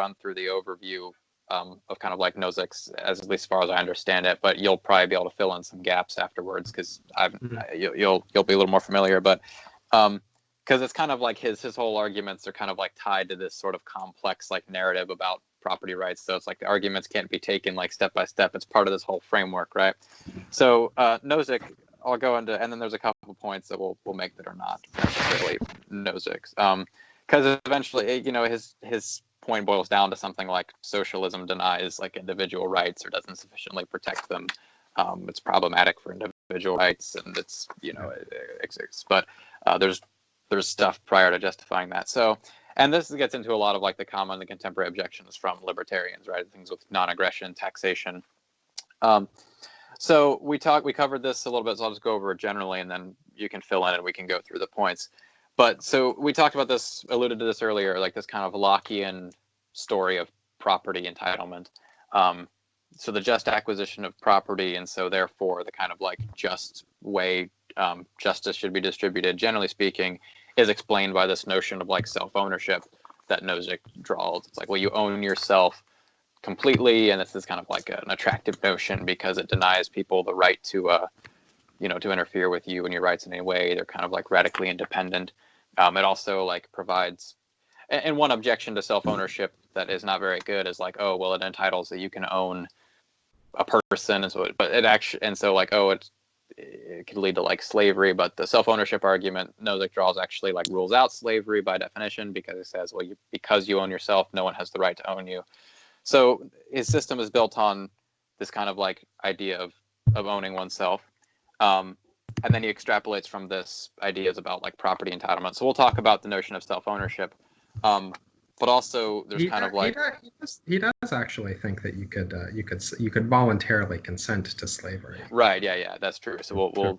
run through the overview of kind of like Nozick's, at least as far as I understand it, but you'll probably be able to fill in some gaps afterwards because you'll be a little more familiar. But because it's kind of like his whole arguments are kind of like tied to this sort of complex like narrative about property rights. So it's like the arguments can't be taken like step by step. It's part of this whole framework, right? So Nozick, I'll go into, and then there's a couple of points that we'll make that are not necessarily Nozick's. Because eventually, his point boils down to something like socialism denies like individual rights or doesn't sufficiently protect them. It's problematic for individual rights, and it's but there's stuff prior to justifying that. So, and this gets into a lot of like the common and contemporary objections from libertarians, right? Things with non-aggression, taxation. So we covered this a little bit, so I'll just go over it generally, and then you can fill in and we can go through the points. But so we talked about this, alluded to this earlier, like this kind of Lockean story of property entitlement. So the just acquisition of property, and so therefore the kind of like just way justice should be distributed, generally speaking, is explained by this notion of like self-ownership that Nozick draws. It's like, well, you own yourself completely, and this is kind of like an attractive notion because it denies people the right to to interfere with you and your rights in any way. They're kind of like radically independent. It also like provides, and one objection to self-ownership that is not very good is like, oh, well, it entitles that you can own a person, and so it could lead to like slavery. But the self-ownership argument Nozick draws actually like rules out slavery by definition, because it says, well, because you own yourself, no one has the right to own you. So his system is built on this kind of like idea of owning oneself. And then he extrapolates from this ideas about like property entitlement. So we'll talk about the notion of self-ownership. But also there's he does actually think that you could voluntarily consent to slavery. Right. Yeah, that's true. So we'll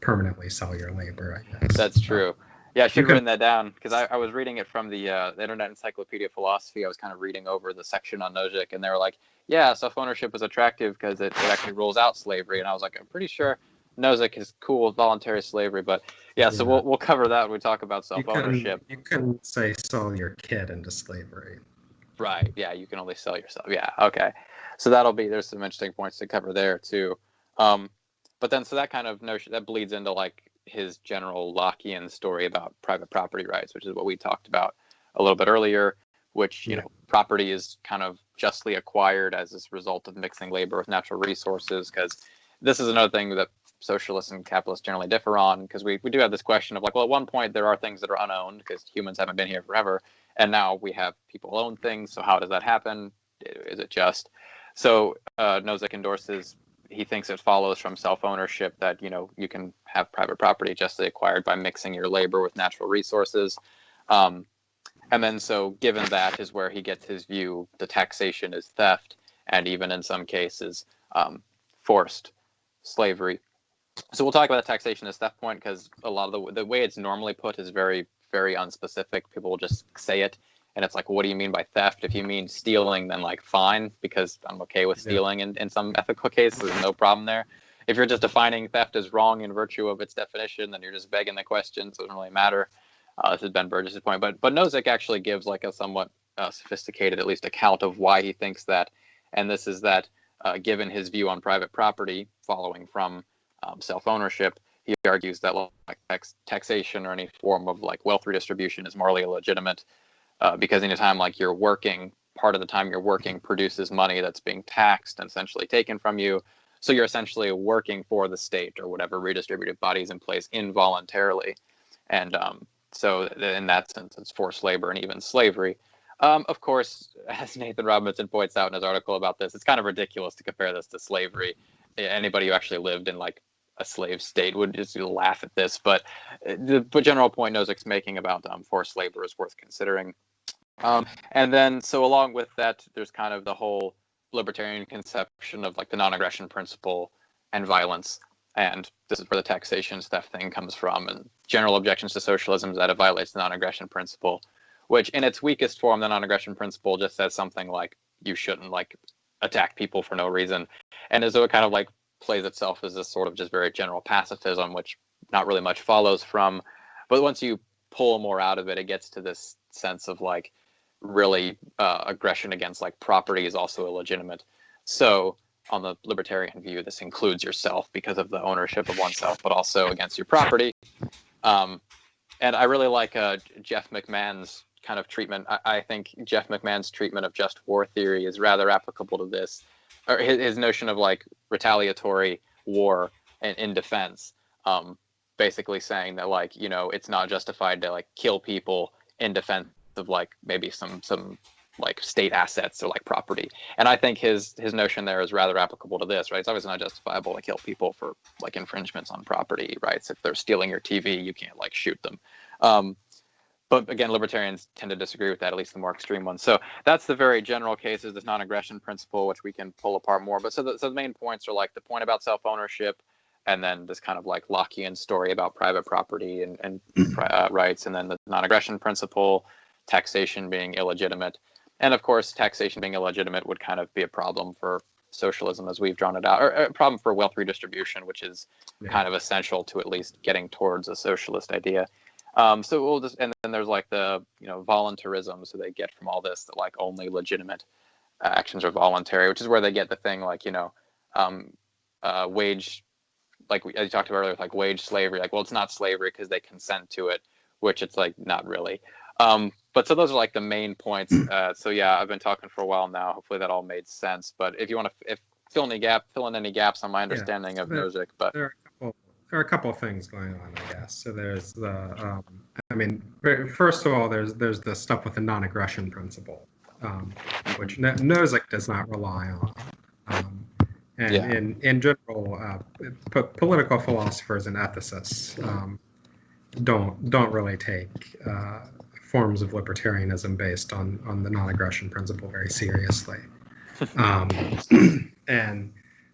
permanently sell your labor, I guess. That's true. Yeah, I should have written that down because I was reading it from the Internet Encyclopedia of Philosophy. I was kind of reading over the section on Nozick, and they were like, yeah, self-ownership is attractive because it actually rules out slavery. And I was like, I'm pretty sure Nozick is cool with voluntary slavery. But yeah, so we'll cover that when we talk about self-ownership. You can say sell your kid into slavery. Right. Yeah, you can only sell yourself. Yeah, okay. So there's some interesting points to cover there too. But then so that kind of notion, that bleeds into like his general Lockean story about private property rights, which is what we talked about a little bit earlier, which, property is kind of justly acquired as this result of mixing labor with natural resources. Because this is another thing that socialists and capitalists generally differ on, because we do have this question of like, well, at one point there are things that are unowned because humans haven't been here forever. And now we have people own things. So how does that happen? Is it just? So Nozick endorses, he thinks it follows from self-ownership that, you can have private property justly acquired by mixing your labor with natural resources. And then so given that is where he gets his view, the taxation is theft, and even in some cases, forced slavery. So we'll talk about the taxation as theft point, because a lot of the way it's normally put is very, very unspecific. People will just say it, and it's like, what do you mean by theft? If you mean stealing, then like fine, because I'm okay with stealing in some ethical cases. There's no problem there. If you're just defining theft as wrong in virtue of its definition, then you're just begging the question, so it doesn't really matter. This is Ben Burgess's point, but Nozick actually gives like a somewhat sophisticated, at least, account of why he thinks that, and this is that given his view on private property, following from self-ownership, he argues that like taxation or any form of like wealth redistribution is morally illegitimate, because anytime like you're working, part of the time you're working produces money that's being taxed and essentially taken from you. So you're essentially working for the state or whatever redistributive bodies in place involuntarily. And so in that sense, it's forced labor and even slavery. Of course, as Nathan Robinson points out in his article about this, it's kind of ridiculous to compare this to slavery. Anybody who actually lived in like a slave state would just laugh at this. But the general point Nozick's making about forced labor is worth considering. And then so along with that, there's kind of the whole libertarian conception of like the non-aggression principle and violence. And this is where the taxation theft thing comes from, and general objections to socialism is that it violates the non-aggression principle, which in its weakest form, the non-aggression principle just says something like you shouldn't like attack people for no reason. And as though it kind of like plays itself as this sort of just very general pacifism, which not really much follows from. But once you pull more out of it, it gets to this sense of like really aggression against like property is also illegitimate. So on the libertarian view, this includes yourself because of the ownership of oneself, but also against your property. And I really like Jeff McMahon's kind of treatment. I think Jeff McMahon's treatment of just war theory is rather applicable to this, or his notion of like retaliatory war and in defense. Basically saying that like, you know, it's not justified to like kill people in defense of like maybe some like state assets or like property. And I think his notion there is rather applicable to this, right? It's obviously not justifiable to kill people for like infringements on property rights. If they're stealing your TV, you can't like shoot them. But again, libertarians tend to disagree with that, at least the more extreme ones. So that's the very general cases, this non-aggression principle, which we can pull apart more. But so the main points are like the point about self-ownership, and then this kind of like Lockean story about private property and rights, and then the non-aggression principle, taxation being illegitimate. And of course, taxation being illegitimate would kind of be a problem for socialism as we've drawn it out, or a problem for wealth redistribution, which is kind of essential to at least getting towards a socialist idea. So we'll just, and then there's like the, you know, voluntarism. So they get from all this that like only legitimate actions are voluntary, which is where they get the thing like, you know, wage, like as you talked about earlier, like wage slavery. Like, well, it's not slavery because they consent to it, which it's like not really. But so those are like the main points. So yeah, I've been talking for a while now. Hopefully that all made sense. But if you want to fill in any gaps on my understanding of Nozick, but there are a couple of things going on, I guess. So there's the, I mean, first of all, there's the stuff with the non-aggression principle, which Nozick does not rely on. And in general, political philosophers and ethicists don't really take forms of libertarianism based on the non-aggression principle very seriously. And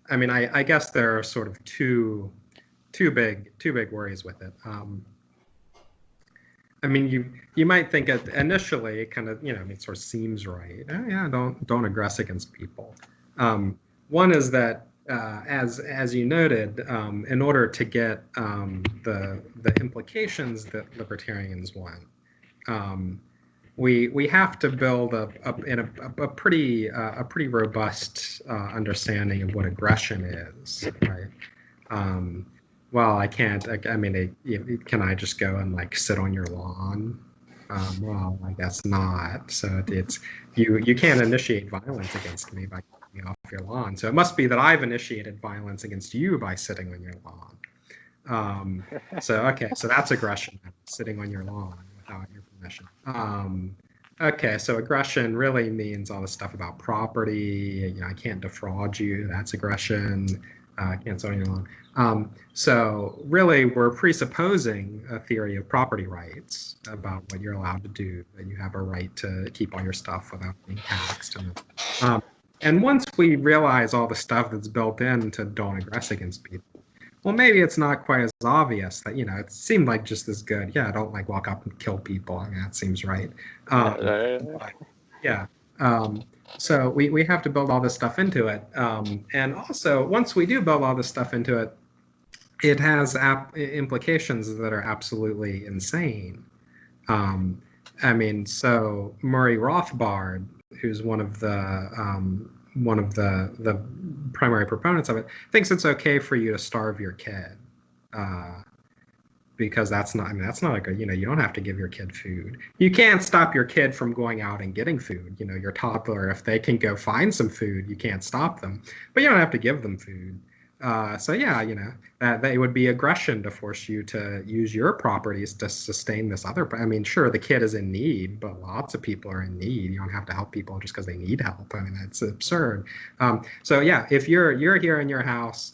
I mean, I guess there are sort of two big worries with it. I mean, you might think initially it kind of, you know, it sort of seems right. Oh, yeah, don't aggress against people. One is that as you noted, in order to get the implications that libertarians want, we have to build a pretty robust understanding of what aggression is, right? Well, I can't. I mean, can I just go and like sit on your lawn? Well, I guess not. So it's you can't initiate violence against me by getting me off your lawn. So it must be that I've initiated violence against you by sitting on your lawn. So okay, so that's aggression, sitting on your lawn without your permission. Okay, so aggression really means all this stuff about property. You know, I can't defraud you. That's aggression. I can't sit on your lawn. So really, we're presupposing a theory of property rights about what you're allowed to do, that you have a right to keep all your stuff without being taxed. And once we realize all the stuff that's built in to don't aggress against people, well, maybe it's not quite as obvious that, you know, it seemed like just as good. Yeah, don't like walk up and kill people. I mean, that seems right. But, yeah. So we have to build all this stuff into it. And also, once we do build all this stuff into it, it has implications that are absolutely insane. I mean, so Murray Rothbard, who's one of the primary proponents of it, thinks it's okay for you to starve your kid. Because that's not a good, you know, you don't have to give your kid food. You can't stop your kid from going out and getting food. You know, your toddler, if they can go find some food, you can't stop them, but you don't have to give them food. So yeah, you know, that it would be aggression to force you to use your properties to sustain this other. I mean, sure, the kid is in need, but lots of people are in need. You don't have to help people just because they need help. I mean, that's absurd. So yeah, if you're here in your house,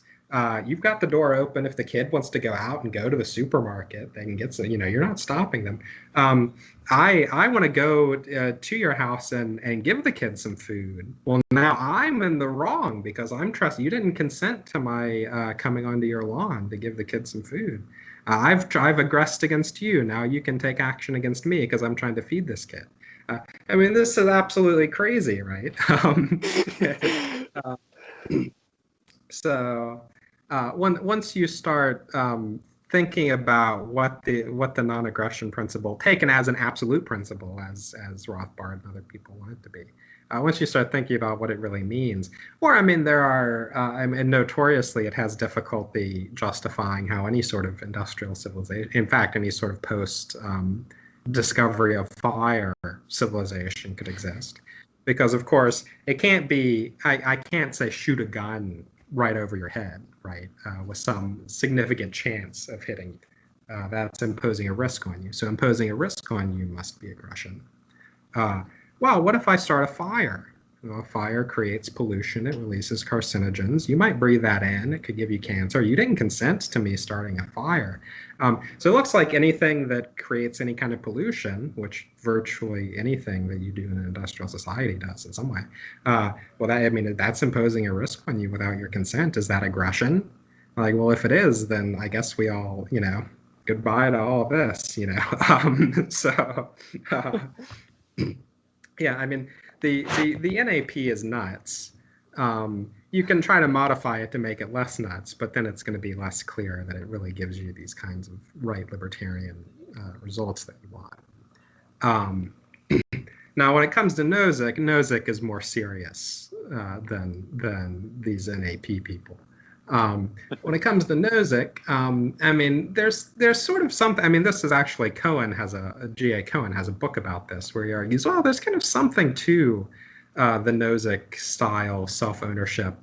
you've got the door open. If the kid wants to go out and go to the supermarket, they can get some, you know, you're not stopping them. I want to go to your house and give the kid some food. Well, now I'm in the wrong because you didn't consent to my coming onto your lawn to give the kid some food. I've aggressed against you. Now you can take action against me because I'm trying to feed this kid. I mean, this is absolutely crazy, right? So once you start thinking about what the non-aggression principle, taken as an absolute principle, as Rothbard and other people want it to be, once you start thinking about what it really means, or I mean, there are, I mean, notoriously, it has difficulty justifying how any sort of industrial civilization, in fact, any sort of post discovery of fire civilization could exist, because of course it can't be. I can't say shoot a gun right over your head, right, with some significant chance of hitting. That's imposing a risk on you. So imposing a risk on you must be aggression. Well, what if I start a fire? Well, fire creates pollution. It releases carcinogens. You might breathe that in. It could give you cancer. You didn't consent to me starting a fire. So it looks like anything that creates any kind of pollution, which virtually anything that you do in an industrial society does in some way. Well, that, I mean, that's imposing a risk on you without your consent. Is that aggression? Like, well, if it is, then I guess we all, goodbye to all of this, So, yeah, I mean, the NAP is nuts. You can try to modify it to make it less nuts, but then it's going to be less clear that it really gives you these kinds of right libertarian results that you want. Now, when it comes to Nozick is more serious than these NAP people. When it comes to Nozick, I mean, there's sort of something. I mean, this is actually G.A. Cohen has a book about this where he argues, well, there's kind of something to the Nozick style self-ownership,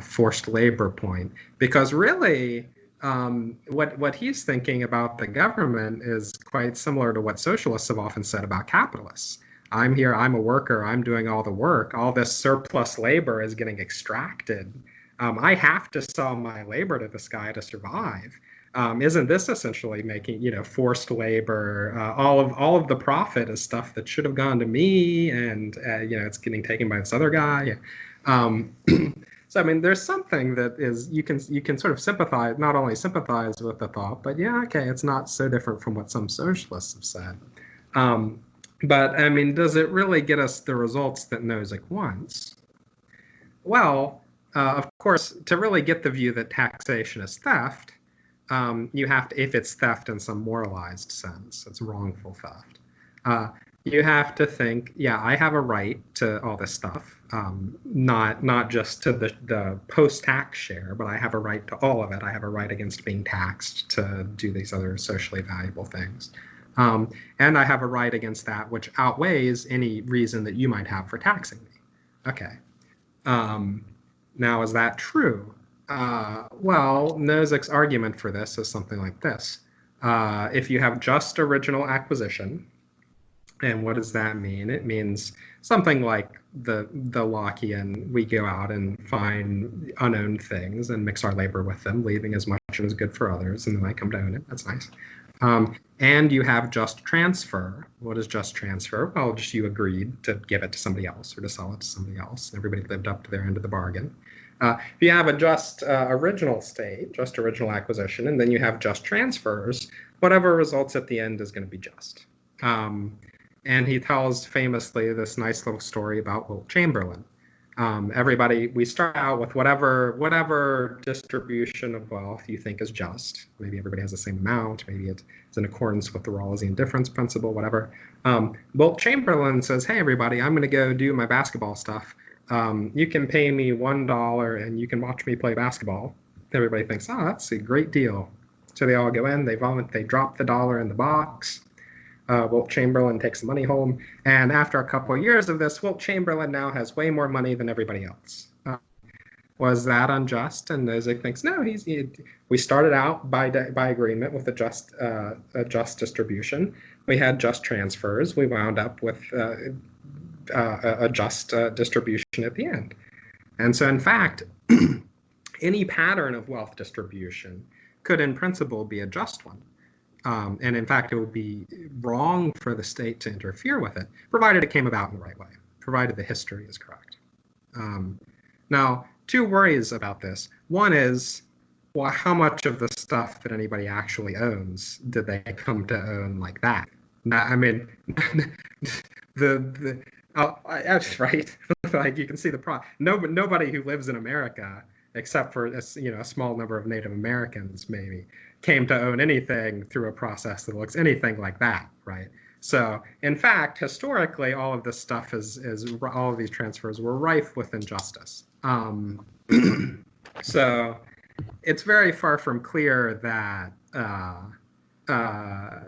forced labor point, because really, what he's thinking about the government is quite similar to what socialists have often said about capitalists. I'm here, I'm a worker, I'm doing all the work, all this surplus labor is getting extracted. I have to sell my labor to this guy to survive. Isn't this essentially making, forced labor? All of the profit is stuff that should have gone to me, and it's getting taken by this other guy. So I mean, there's something that is you can sort of sympathize, not only sympathize with the thought, but yeah, okay, it's not so different from what some socialists have said. But I mean, does it really get us the results that Nozick wants? Well, of course, to really get the view that taxation is theft, you have to, if it's theft in some moralized sense, it's wrongful theft. You have to think, yeah, I have a right to all this stuff, not just to the post-tax share, but I have a right to all of it. I have a right against being taxed to do these other socially valuable things. And I have a right against that which outweighs any reason that you might have for taxing me. Okay. Now, is that true? Well, Nozick's argument for this is something like this. If you have just original acquisition, and what does that mean? It means something like the Lockean, we go out and find unowned things and mix our labor with them, leaving as much as good for others, and then I come to own it. That's nice. And you have just transfer. What is just transfer? Well, just you agreed to give it to somebody else or to sell it to somebody else. Everybody lived up to their end of the bargain. If you have a just original state, just original acquisition, and then you have just transfers, whatever results at the end is going to be just. And he tells famously this nice little story about Wilt Chamberlain. We start out with whatever distribution of wealth you think is just. Maybe everybody has the same amount. Maybe it's in accordance with the Rawlsian difference principle, whatever. Wilt Chamberlain says, hey, everybody, I'm going to go do my basketball stuff. You can pay me $1 and you can watch me play basketball. Everybody thinks, oh, that's a great deal. So they all go in, they drop the dollar in the box. Wilt Chamberlain takes the money home. And after a couple of years of this, Wilt Chamberlain now has way more money than everybody else. Was that unjust? And Nozick thinks, no, we started out by agreement with a just distribution. We had just transfers. We wound up with a just distribution at the end. And so, in fact, any pattern of wealth distribution could, in principle, be a just one. And in fact, it would be wrong for the state to interfere with it, provided it came about in the right way, provided the history is correct. Now, two worries about this. One is, well, how much of the stuff that anybody actually owns did they come to own like that? Now, I mean, right? Like you can see the problem. Nobody who lives in America except for a small number of Native Americans maybe, came to own anything through a process that looks anything like that, right? So, in fact, historically, all of this stuff is all of these transfers were rife with injustice. So, it's very far from clear that uh,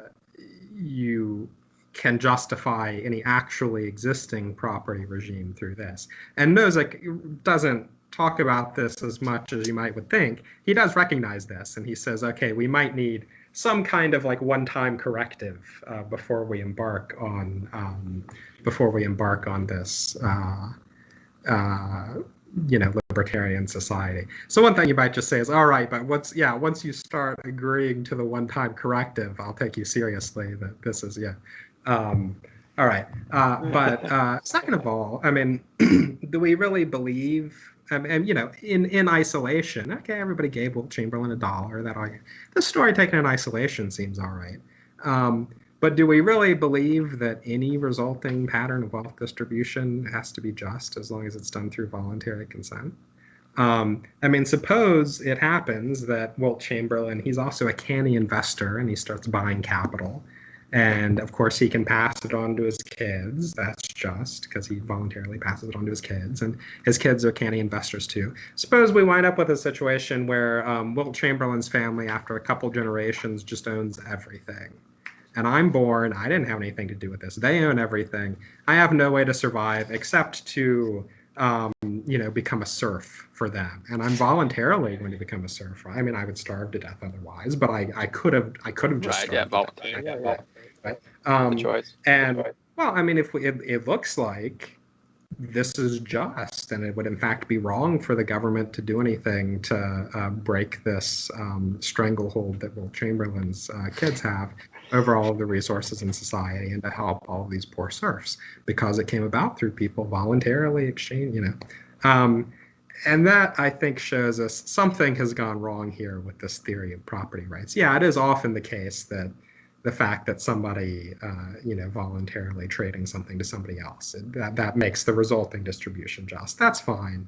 you can justify any actually existing property regime through this. And Nozick doesn't talk about this as much as you might would think. He does recognize this, and he says, okay, we might need some kind of like one-time corrective before we embark on this libertarian society. So one thing you might just say is, all right, but once you start agreeing to the one-time corrective, I'll take you seriously that this is all right. But second of all, I mean, do we really believe? And in isolation, okay, everybody gave Wilt Chamberlain $1. The story taken in isolation seems all right. But do we really believe that any resulting pattern of wealth distribution has to be just as long as it's done through voluntary consent? I mean, suppose it happens that Wilt Chamberlain, he's also a canny investor and he starts buying capital. And of course, he can pass it on to his kids. That's just because he voluntarily passes it on to his kids. And his kids are canny investors too. Suppose we wind up with a situation where Wilt Chamberlain's family, after a couple generations, just owns everything. And I'm born, I didn't have anything to do with this. They own everything. I have no way to survive except to, become a serf for them. And I'm voluntarily going to become a serf. I mean, I would starve to death otherwise, but I could have just starved to death. Right? The choice. And, well, I mean, it looks like this is just, and it would in fact be wrong for the government to do anything to break this stranglehold that Wilt Chamberlain's kids have over all of the resources in society and to help all of these poor serfs because it came about through people voluntarily exchange, and that I think shows us something has gone wrong here with this theory of property rights. Yeah, it is often the case that the fact that somebody, voluntarily trading something to somebody else, that makes the resulting distribution just. That's fine.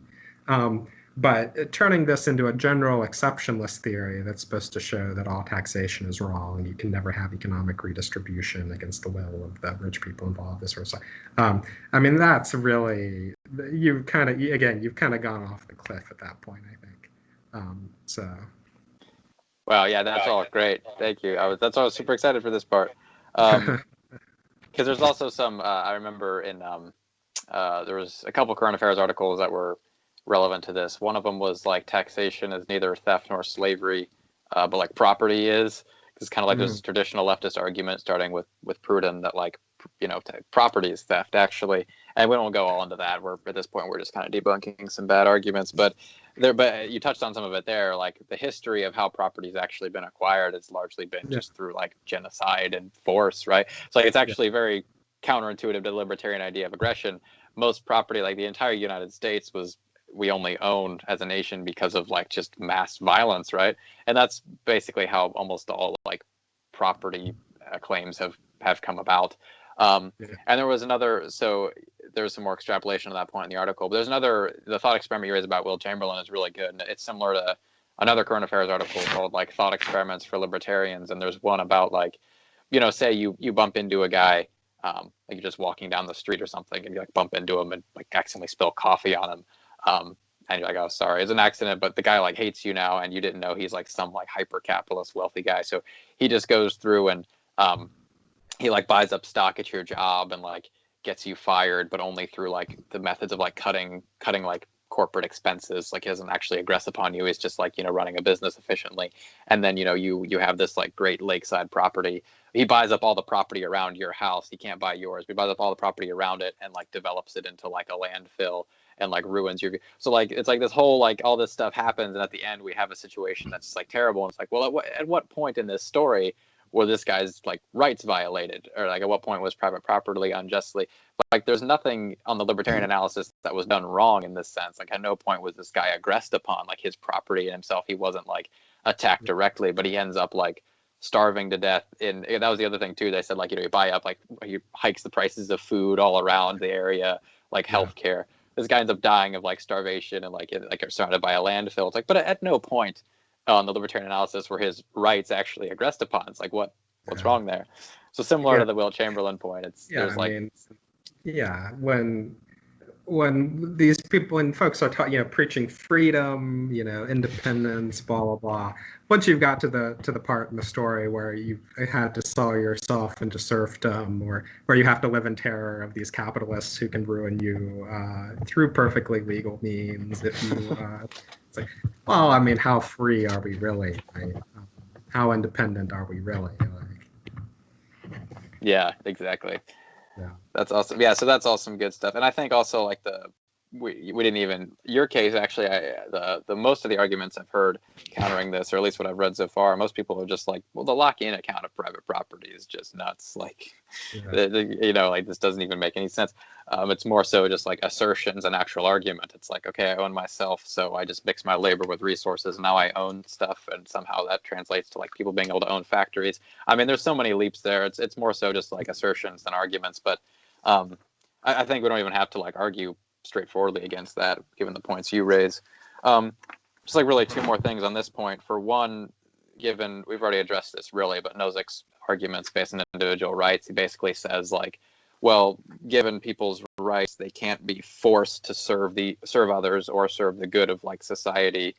But turning this into a general exceptionless theory that's supposed to show that all taxation is wrong, you can never have economic redistribution against the will of the rich people involved, this sort of stuff. I mean, that's really, you've kind of gone off the cliff at that point, I think. Wow, yeah, that's all great. Thank you. That's why I was super excited for this part. Because there's also some, I remember in, there was a couple current affairs articles that were relevant to this. One of them was like taxation is neither theft nor slavery, but like property is. Because kind of like there's this traditional leftist argument starting with Pruden that like, property is theft actually. And we don't go all into that. At this point, we're just kind of debunking some bad arguments. But you touched on some of it there. Like the history of how property's actually been acquired has largely been just through like genocide and force, right? So like it's actually very counterintuitive to the libertarian idea of aggression. Most property, like the entire United States, we only owned as a nation because of like just mass violence, right? And that's basically how almost all like property claims have come about. And there was another, so there was some more extrapolation at that point in the article, but the thought experiment you raised about Wilt Chamberlain is really good. And it's similar to another current affairs article called like Thought Experiments for Libertarians. And there's one about like, say you bump into a guy, like you're just walking down the street or something and you like bump into him and like accidentally spill coffee on him. And you're like, oh, sorry, it's an accident, but the guy like hates you now and you didn't know he's like some like hyper capitalist wealthy guy. So he just goes through and, he like buys up stock at your job and like gets you fired, but only through like the methods of like cutting like corporate expenses. Like he doesn't actually aggress upon you. He's just like, running a business efficiently. And then, you have this like great lakeside property. He buys up all the property around your house. He can't buy yours. He buys up all the property around it and like develops it into like a landfill and like ruins your. So like, it's like this whole, like all this stuff happens. And at the end we have a situation that's like terrible. And it's like, well, at what point in this story were this guy's like rights violated, or like at what point was private property unjustly? But like there's nothing on the libertarian analysis that was done wrong in this sense. Like at no point was this guy aggressed upon like his property and himself. He wasn't like attacked directly, but he ends up like starving to death. And that was the other thing too. They said like, you buy up, like he hikes the prices of food all around the area, like healthcare. this guy ends up dying of like starvation and like surrounded by a landfill. It's like, but at no point on the libertarian analysis were his rights actually aggressed upon. It's like what's wrong there? So similar to the Wilt Chamberlain point, there's like when these people and folks are preaching freedom, independence, blah blah blah. Once you've got to the part in the story where you've had to sell yourself into serfdom, or where you have to live in terror of these capitalists who can ruin you through perfectly legal means, if you, it's like, well, I mean, how free are we really? Right? How independent are we really? Yeah, exactly. Yeah. That's awesome. Yeah, so that's all some good stuff. And I think also like we didn't even, your case actually, the most of the arguments I've heard countering this, or at least what I've read so far, most people are just like, well, the lock-in account of private property is just nuts. Like, like this doesn't even make any sense. It's more so just like assertions and actual argument. It's like, okay, I own myself, so I just mix my labor with resources, and now I own stuff, and somehow that translates to like people being able to own factories. I mean, there's so many leaps there. It's more so just like assertions than arguments, but I think we don't even have to like argue straightforwardly against that, given the points you raise. Just like really two more things on this point. For one, given we've already addressed this really, but Nozick's arguments based on individual rights, he basically says like, well, given people's rights, they can't be forced to serve others or serve the good of like society.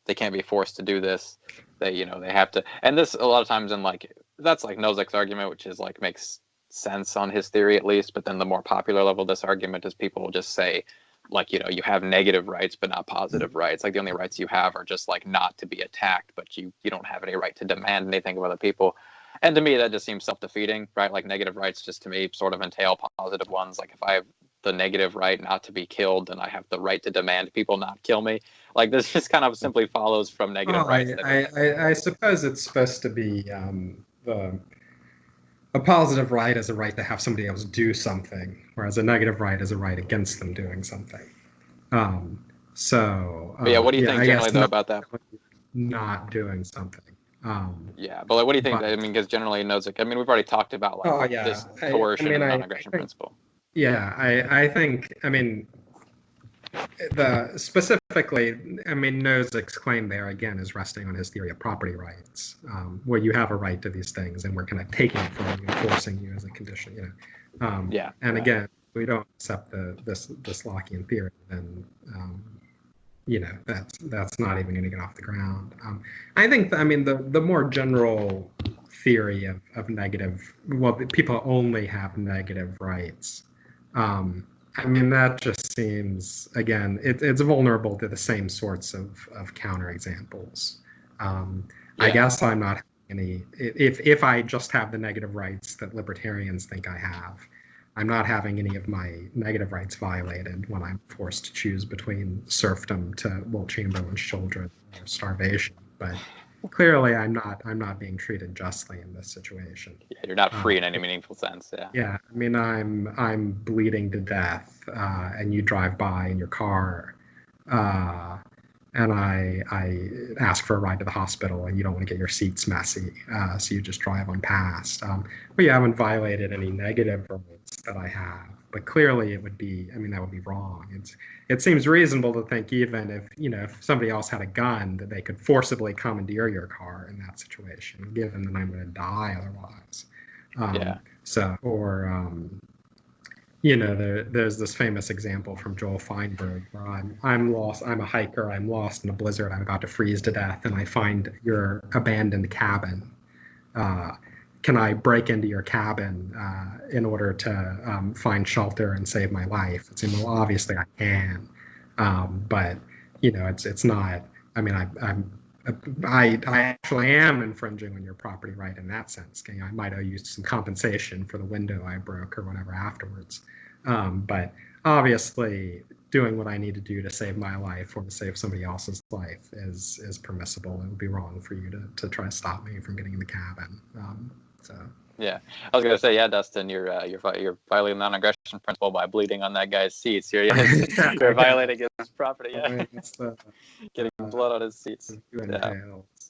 They can't be forced to do this. They have to. And this a lot of times in like, that's like Nozick's argument, which is like makes sense on his theory at least, but then the more popular level of this argument is people just say like, you have negative rights but not positive rights. Like the only rights you have are just like not to be attacked, but you don't have any right to demand anything of other people. And to me that just seems self-defeating, right? Like negative rights just to me sort of entail positive ones. Like if I have the negative right not to be killed, then I have the right to demand people not kill me. Like this just kind of simply follows from negative rights. I suppose it's supposed to be a positive right is a right to have somebody else do something, whereas a negative right is a right against them doing something. What do you think generally though about that? Not doing something. But like, what do you think? I mean, because generally Nozick, I mean, we've already talked about like this coercion and non-aggression principle. Yeah, I think, I mean, Nozick's claim there again is resting on his theory of property rights, where you have a right to these things, and we're kind of taking it from you and forcing you as a condition. Again, we don't accept this Lockean theory, then that's not even going to get off the ground. I think the more general theory of negative, well, people only have negative rights. That just seems, again, it's vulnerable to the same sorts of counterexamples. I guess I'm not any, if I just have the negative rights that libertarians think I have, I'm not having any of my negative rights violated when I'm forced to choose between serfdom to Wilt Chamberlain's children or starvation. But clearly, I'm not being treated justly in this situation. Yeah, you're not free in any meaningful sense. Yeah. Yeah, I mean, I'm bleeding to death, and you drive by in your car, and I ask for a ride to the hospital, and you don't want to get your seats messy, so you just drive on past. But you haven't violated any negative rights that I have. But clearly, it would be, that would be wrong. It seems reasonable to think even if somebody else had a gun, that they could forcibly commandeer your car in that situation, given that I'm going to die otherwise. There's this famous example from Joel Feinberg where I'm lost. I'm a hiker. I'm lost in a blizzard. I'm about to freeze to death, and I find your abandoned cabin. Can I break into your cabin in order to find shelter and save my life? It's well, obviously I can, but it's not. I actually am infringing on your property right in that sense. Okay? I might owe you some compensation for the window I broke or whatever afterwards. But obviously, doing what I need to do to save my life or to save somebody else's life is permissible. It would be wrong for you to try to stop me from getting in the cabin. Yeah, I was gonna say, Dustin, you're violating the non-aggression principle by bleeding on that guy's seats. You're violating his property. Yeah, getting blood on his seats. Yeah,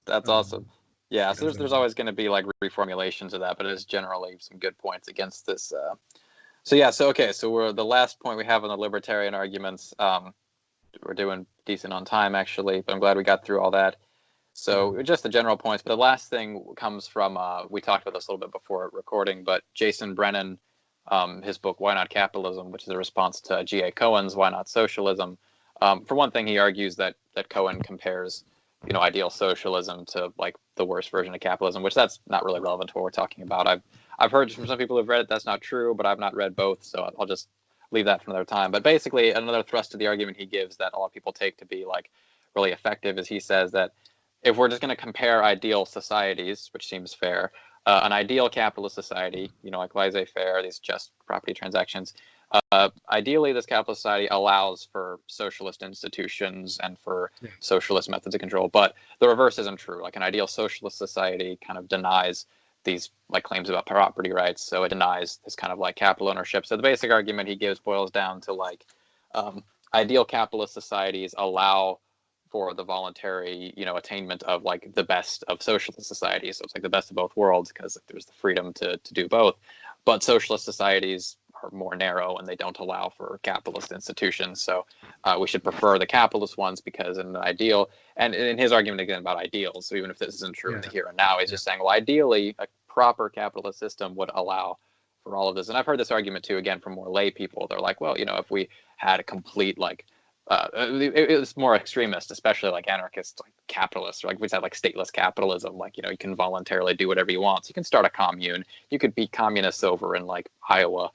that's awesome. Yeah, so there's always going to be like reformulations of that, but it's generally some good points against this So we're the last point we have on the libertarian arguments. We're doing decent on time, actually, but I'm glad we got through all that. So just the general points. But the last thing comes from, we talked about this a little bit before recording, but Jason Brennan, his book, Why Not Capitalism, which is a response to G.A. Cohen's Why Not Socialism. For one thing, he argues that Cohen compares, ideal socialism to like the worst version of capitalism, which that's not really relevant to what we're talking about. I've heard from some people who've read it that's not true, but I've not read both, so I'll just leave that for another time. But basically, another thrust to the argument he gives that a lot of people take to be like really effective is he says that if we're just going to compare ideal societies, which seems fair, an ideal capitalist society, like laissez-faire, these just property transactions, ideally this capitalist society allows for socialist institutions and for socialist methods of control. But the reverse isn't true. Like an ideal socialist society kind of denies these like claims about property rights. So it denies this kind of like capital ownership. So the basic argument he gives boils down to like ideal capitalist societies allow for the voluntary, attainment of like the best of socialist societies. So it's like the best of both worlds because there's the freedom to do both. But socialist societies are more narrow and they don't allow for capitalist institutions. So we should prefer the capitalist ones because in the ideal, and in his argument again about ideals, so even if this isn't true in the here and now, he's just saying, well, ideally a proper capitalist system would allow for all of this. And I've heard this argument too, again, from more lay people. They're like, well, if we had a complete like, it was more extremist, especially like anarchist, like capitalists, or like we said, like stateless capitalism. Like, you can voluntarily do whatever you want. So you can start a commune. You could be communists over in like Iowa.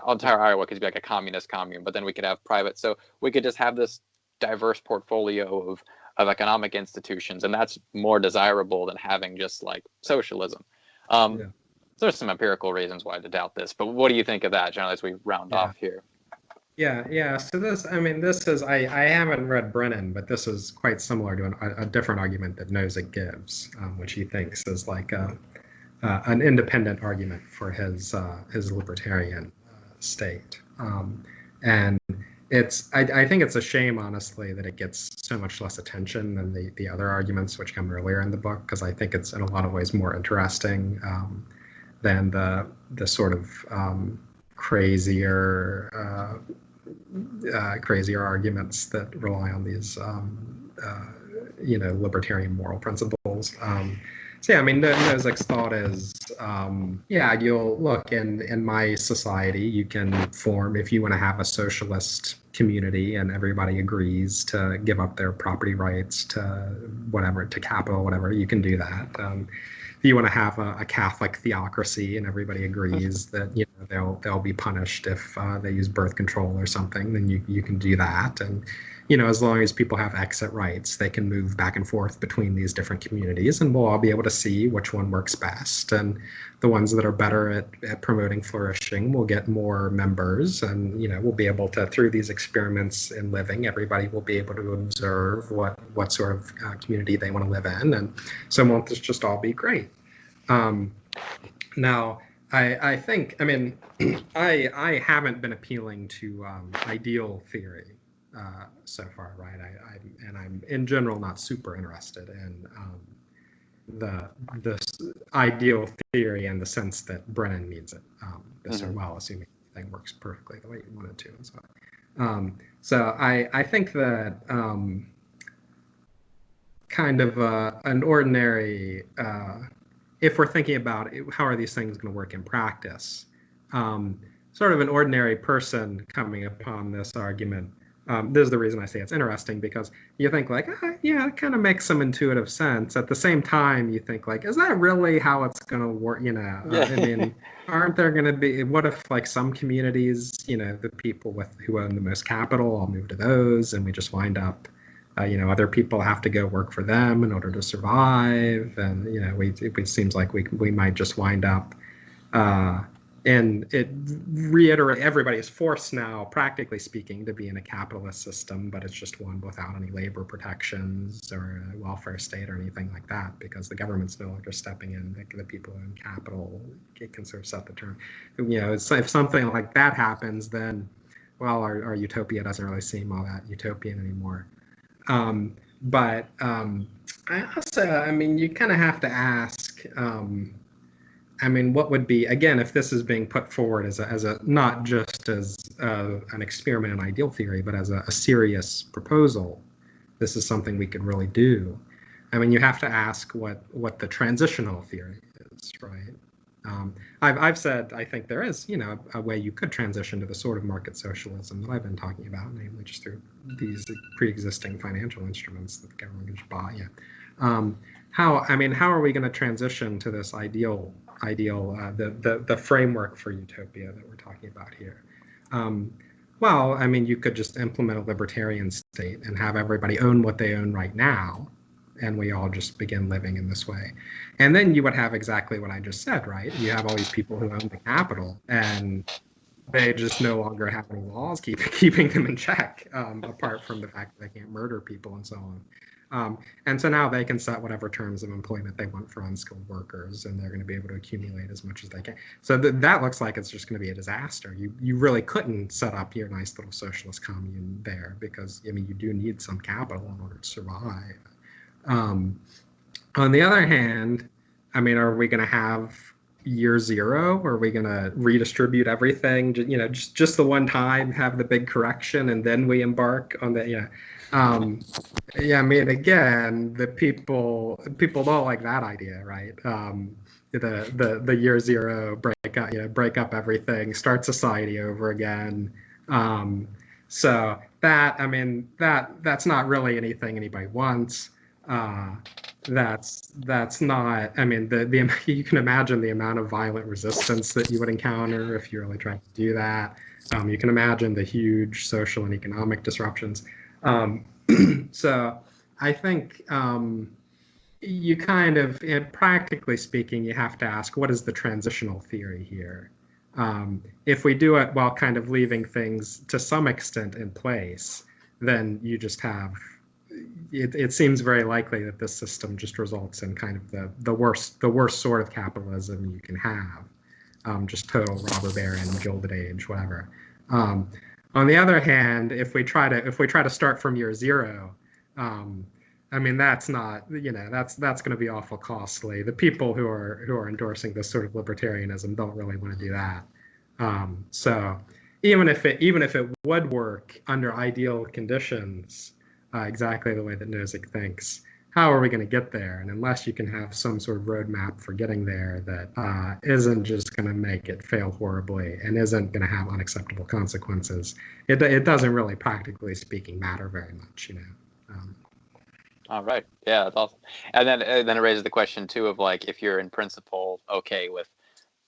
Entire Iowa could be like a communist commune, but then we could have private. So we could just have this diverse portfolio of economic institutions, and that's more desirable than having just like socialism. There's some empirical reasons why to doubt this, but what do you think of that, generally, as we round off here? Yeah. So this is, I haven't read Brennan, but this is quite similar to a different argument that Nozick gives, which he thinks is like an independent argument for his libertarian state. And I think it's a shame, honestly, that it gets so much less attention than the other arguments which come earlier in the book, because I think it's in a lot of ways more interesting than the sort of crazier arguments that rely on these libertarian moral principles. Nozick's thought is, you'll look in my society, you can form, if you want to have a socialist community and everybody agrees to give up their property rights to whatever, to capital, whatever, you can do that. If you want to have a Catholic theocracy and everybody agrees that they'll be punished if they use birth control or something, then you can do that. And as long as people have exit rights, they can move back and forth between these different communities, and we'll all be able to see which one works best. And the ones that are better at promoting flourishing will get more members, and we'll be able to, through these experiments in living, everybody will be able to observe what sort of community they want to live in, and so won't this just all be great? Now, I think, I haven't been appealing to ideal theory so far, right? I'm in general not super interested in the ideal theory in the sense that Brennan needs it. Assuming everything works perfectly the way you want it to, and so I think that kind of an ordinary, if we're thinking about how are these things going to work in practice, sort of an ordinary person coming upon this argument. This is the reason I say it's interesting, because you think like, it kind of makes some intuitive sense. At the same time, you think like, is that really how it's going to work? Aren't there going to be, what if like some communities, the people who own the most capital all move to those, and we just wind up, other people have to go work for them in order to survive. And, it seems like we might just wind up, and it reiterates, everybody is forced now, practically speaking, to be in a capitalist system, but it's just one without any labor protections or a welfare state or anything like that, because the government's no longer stepping in. The people in capital can sort of set the term. If something like that happens, then, well, our utopia doesn't really seem all that utopian anymore. But I also, you kind of have to ask, I mean, what would be, again, if this is being put forward as a not just as an experiment in ideal theory, but as a serious proposal, this is something we could really do. I mean, you have to ask what the transitional theory is, right? I've said I think there is, a way you could transition to the sort of market socialism that I've been talking about, namely just through these pre-existing financial instruments that the government can just buy. Yeah. How are we going to transition to this the framework for utopia that we're talking about here? Well, I mean, you could just implement a libertarian state and have everybody own what they own right now, and we all just begin living in this way. And then you would have exactly what I just said, right? You have all these people who own the capital, and they just no longer have any laws keeping them in check, apart from the fact that they can't murder people and so on. And so now they can set whatever terms of employment they want for unskilled workers, and they're going to be able to accumulate as much as they can. So that looks like it's just going to be a disaster. You really couldn't set up your nice little socialist commune there, because, I mean, you do need some capital in order to survive. On the other hand, I mean, are we going to have year zero? Are we going to redistribute everything, just the one time, have the big correction, and then we embark on the, I mean, again, the people don't like that idea, right? The year zero, break up everything, start society over again. So that, I mean, that's not really anything anybody wants. That's not, I mean, you can imagine the amount of violent resistance that you would encounter if you're really trying to do that. You can imagine the huge social and economic disruptions. So I think you kind of, practically speaking, you have to ask, what is the transitional theory here? If we do it while kind of leaving things to some extent in place, then you just have, it seems very likely that this system just results in kind of the worst sort of capitalism you can have, just total robber baron, Gilded Age, whatever. On the other hand, if we try to start from year zero, I mean, that's not, that's going to be awful costly. The people who are endorsing this sort of libertarianism don't really want to do that. So even if it would work under ideal conditions, exactly the way that Nozick thinks, how are we going to get there? And unless you can have some sort of roadmap for getting there that isn't just going to make it fail horribly and isn't going to have unacceptable consequences, it doesn't really, practically speaking, matter very much, All right. Yeah, that's awesome. And then it raises the question too of, like, if you're in principle okay with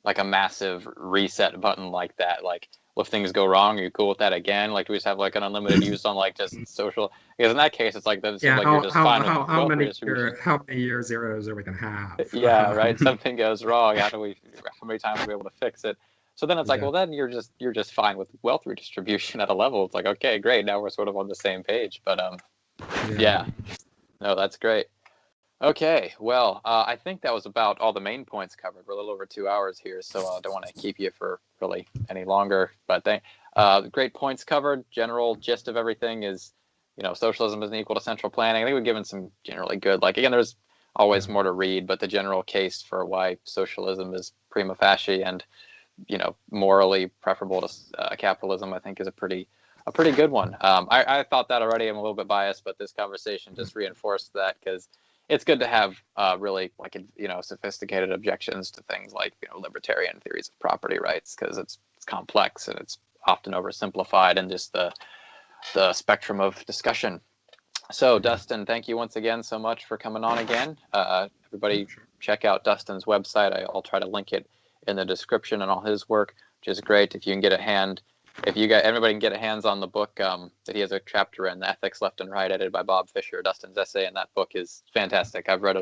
like a massive reset button like that, like, well, if things go wrong, are you cool with that again? Like, do we just have like an unlimited use on like just social? Because in that case, it's like, that seems like you're just fine with wealth redistribution. How many year zeros are we going to have? Yeah, right. Something goes wrong. How many times are we able to fix it? So then it's like, well, then you're just fine with wealth redistribution at a level. It's like, okay, great. Now we're sort of on the same page. But yeah. No, that's great. Okay, well, I think that was about all the main points covered. We're a little over 2 hours here, so I don't want to keep you for really any longer. But great points covered. General gist of everything is, socialism isn't equal to central planning. I think we've given some generally good, like, again, there's always more to read, but the general case for why socialism is prima facie and, morally preferable to capitalism, I think, is a pretty good one. I thought that already. I'm a little bit biased, but this conversation just reinforced that, because it's good to have really, like, sophisticated objections to things like, libertarian theories of property rights, because it's complex and it's often oversimplified in just the spectrum of discussion. So, Dustin, thank you once again so much for coming on again. Everybody check out Dustin's website. I'll try to link it in the description and all his work, which is great. If you can get everybody can get hands on the book that he has a chapter in, The Ethics Left and Right, edited by Bob Fisher. Dustin's essay in that book is fantastic. I've read it